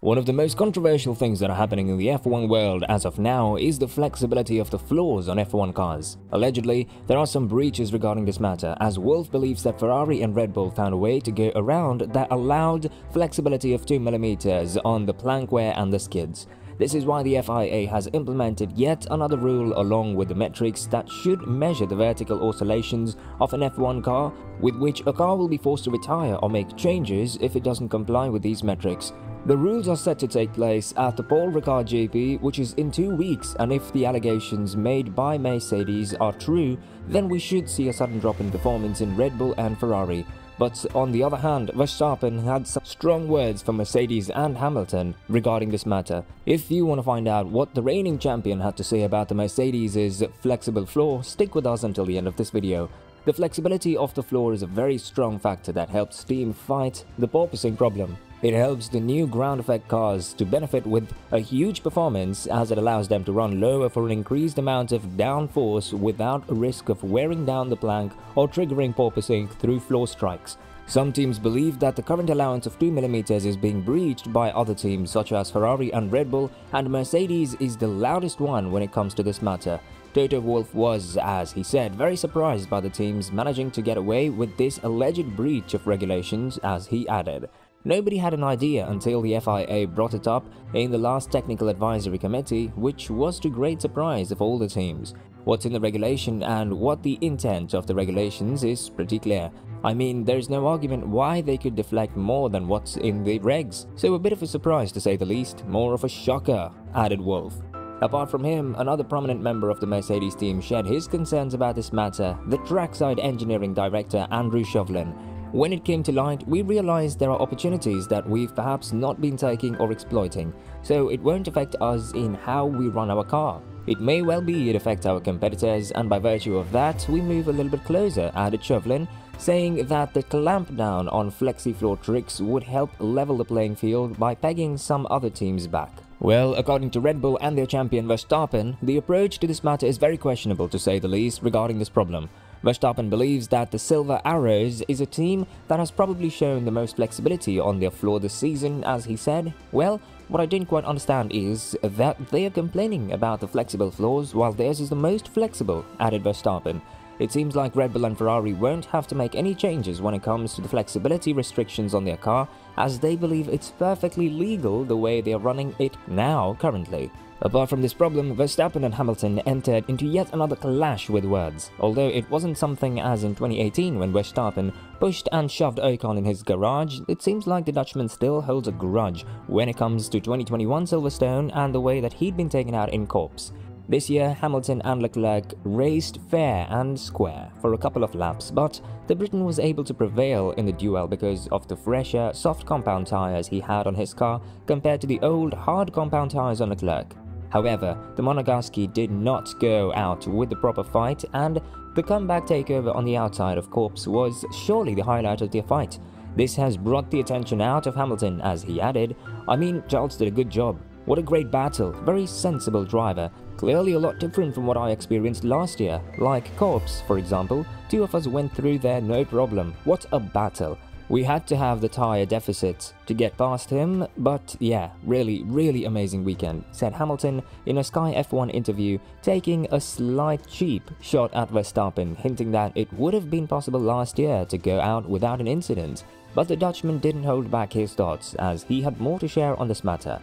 One of the most controversial things that are happening in the F1 world as of now is the flexibility of the floors on F1 cars. Allegedly, there are some breaches regarding this matter, as Wolff believes that Ferrari and Red Bull found a way to go around that allowed flexibility of 2mm on the plankwear and the skids. This is why the FIA has implemented yet another rule along with the metrics that should measure the vertical oscillations of an F1 car, with which a car will be forced to retire or make changes if it doesn't comply with these metrics. The rules are set to take place at the Paul Ricard GP, which is in 2 weeks, and if the allegations made by Mercedes are true, then we should see a sudden drop in performance in Red Bull and Ferrari. But on the other hand, Verstappen had some strong words from Mercedes and Hamilton regarding this matter. If you want to find out what the reigning champion had to say about the Mercedes' flexible floor, stick with us until the end of this video. The flexibility of the floor is a very strong factor that helps team fight the porpoising problem. It helps the new ground effect cars to benefit with a huge performance, as it allows them to run lower for an increased amount of downforce without a risk of wearing down the plank or triggering porpoising through floor strikes. Some teams believe that the current allowance of 2mm is being breached by other teams such as Ferrari and Red Bull, and Mercedes is the loudest one when it comes to this matter. Toto Wolff was, as he said, very surprised by the teams managing to get away with this alleged breach of regulations, as he added. Nobody had an idea until the FIA brought it up in the last technical advisory committee, which was to great surprise of all the teams. What's in the regulation and what the intent of the regulations is pretty clear. I mean, there's no argument why they could deflect more than what's in the regs. So a bit of a surprise to say the least, more of a shocker, added Wolff. Apart from him, another prominent member of the Mercedes team shared his concerns about this matter, the trackside engineering director Andrew Chauvelin. When it came to light, we realized there are opportunities that we've perhaps not been taking or exploiting, so it won't affect us in how we run our car. It may well be it affects our competitors, and by virtue of that, we move a little bit closer, added Chauvelin, saying that the clamp down on flexi-floor tricks would help level the playing field by pegging some other teams back. Well, according to Red Bull and their champion Verstappen, the approach to this matter is very questionable to say the least regarding this problem. Verstappen believes that the Silver Arrows is a team that has probably shown the most flexibility on their floor this season, as he said. Well, what I didn't quite understand is that they are complaining about the flexible floors while theirs is the most flexible, added Verstappen. It seems like Red Bull and Ferrari won't have to make any changes when it comes to the flexibility restrictions on their car, as they believe it's perfectly legal the way they are running it now currently. Apart from this problem, Verstappen and Hamilton entered into yet another clash with words. Although it wasn't something as in 2018 when Verstappen pushed and shoved Ocon in his garage, it seems like the Dutchman still holds a grudge when it comes to 2021 Silverstone and the way that he'd been taken out in corps. This year, Hamilton and Leclerc raced fair and square for a couple of laps, but the Briton was able to prevail in the duel because of the fresher, soft compound tyres he had on his car compared to the old, hard compound tyres on Leclerc. However, the Monegasque did not go out with the proper fight, and the comeback takeover on the outside of corps was surely the highlight of their fight. This has brought the attention out of Hamilton, as he added, "I mean, Charles did a good job. What a great battle, very sensible driver. Clearly a lot different from what I experienced last year. Like corps, for example, 2 of us went through there no problem. What a battle. We had to have the tyre deficit to get past him, but yeah, really amazing weekend," said Hamilton in a Sky F1 interview, taking a slight cheap shot at Verstappen, hinting that it would have been possible last year to go out without an incident. But the Dutchman didn't hold back his thoughts, as he had more to share on this matter.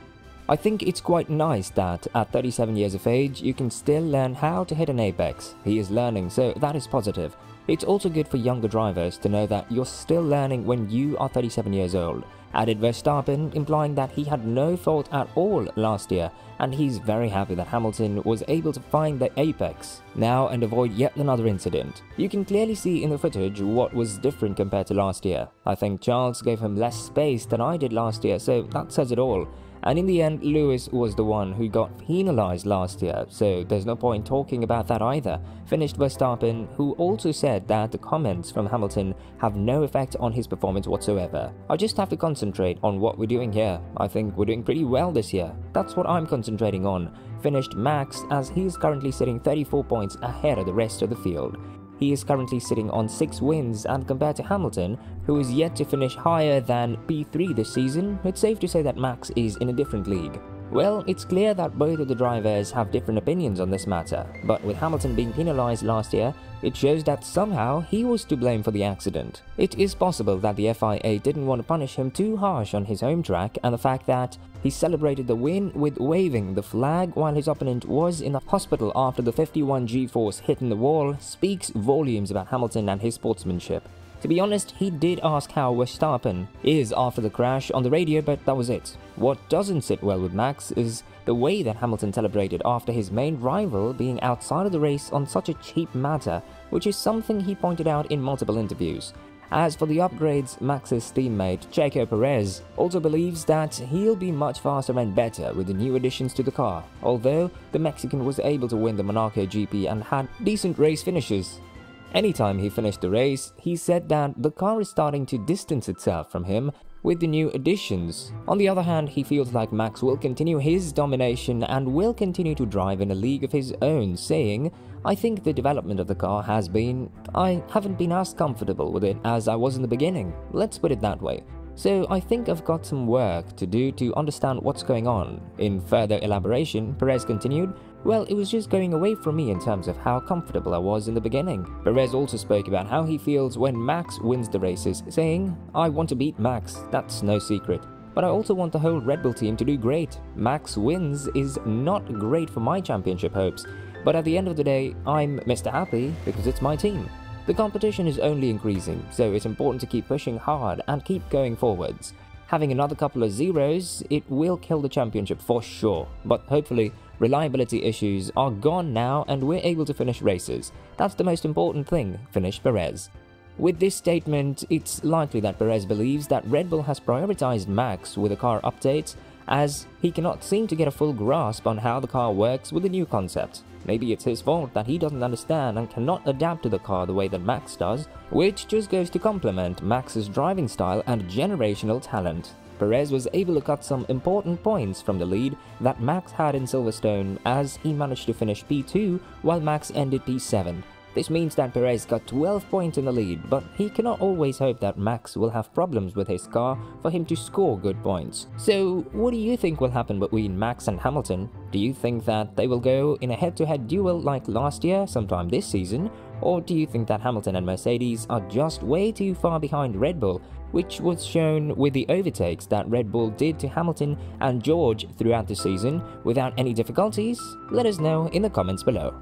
"I think it's quite nice that at 37 years of age, you can still learn how to hit an apex. He is learning, so that is positive. It's also good for younger drivers to know that you're still learning when you are 37 years old," added Verstappen, implying that he had no fault at all last year, and he's very happy that Hamilton was able to find the apex now and avoid yet another incident. "You can clearly see in the footage what was different compared to last year. I think Charles gave him less space than I did last year, so that says it all. And in the end, Lewis was the one who got penalized last year, so there's no point talking about that either," finished Verstappen, who also said that the comments from Hamilton have no effect on his performance whatsoever. "I just have to concentrate on what we're doing here. I think we're doing pretty well this year. That's what I'm concentrating on," finished Max, as he's currently sitting 34 points ahead of the rest of the field. he is currently sitting on 6 wins, and compared to Hamilton, who is yet to finish higher than P3 this season, it's safe to say that Max is in a different league. Well, it's clear that both of the drivers have different opinions on this matter, but with Hamilton being penalised last year, it shows that somehow he was to blame for the accident. It is possible that the FIA didn't want to punish him too harsh on his home track, and the fact that he celebrated the win with waving the flag while his opponent was in the hospital after the 51 G-force hitting the wall speaks volumes about Hamilton and his sportsmanship. To be honest, he did ask how Verstappen is after the crash on the radio, but that was it. What doesn't sit well with Max is the way that Hamilton celebrated after his main rival being outside of the race on such a cheap matter, which is something he pointed out in multiple interviews. As for the upgrades, Max's teammate Checo Perez also believes that he'll be much faster and better with the new additions to the car, although the Mexican was able to win the Monaco GP and had decent race finishes. Anytime he finished the race, he said that the car is starting to distance itself from him with the new additions. On the other hand, he feels like Max will continue his domination and will continue to drive in a league of his own, saying, "I think the development of the car I haven't been as comfortable with it as I was in the beginning. Let's put it that way. So I think I've got some work to do to understand what's going on." In further elaboration, Perez continued, "Well, it was just going away from me in terms of how comfortable I was in the beginning." Perez also spoke about how he feels when Max wins the races, saying, "I want to beat Max, that's no secret. But I also want the whole Red Bull team to do great. Max wins is not great for my championship hopes, but at the end of the day, I'm Mr. Happy because it's my team." The competition is only increasing, so it's important to keep pushing hard and keep going forwards. Having another couple of zeros, it will kill the championship for sure, but hopefully reliability issues are gone now and we're able to finish races. That's the most important thing, finished Perez. With this statement, it's likely that Perez believes that Red Bull has prioritized Max with the car updates, as he cannot seem to get a full grasp on how the car works with the new concept. Maybe it's his fault that he doesn't understand and cannot adapt to the car the way that Max does, which just goes to complement Max's driving style and generational talent. Perez was able to cut some important points from the lead that Max had in Silverstone, as he managed to finish P2 while Max ended P7. This means that Perez got 12 points in the lead, but he cannot always hope that Max will have problems with his car for him to score good points. So, what do you think will happen between Max and Hamilton? Do you think that they will go in a head-to-head duel like last year, sometime this season? Or do you think that Hamilton and Mercedes are just way too far behind Red Bull, which was shown with the overtakes that Red Bull did to Hamilton and George throughout the season without any difficulties? Let us know in the comments below.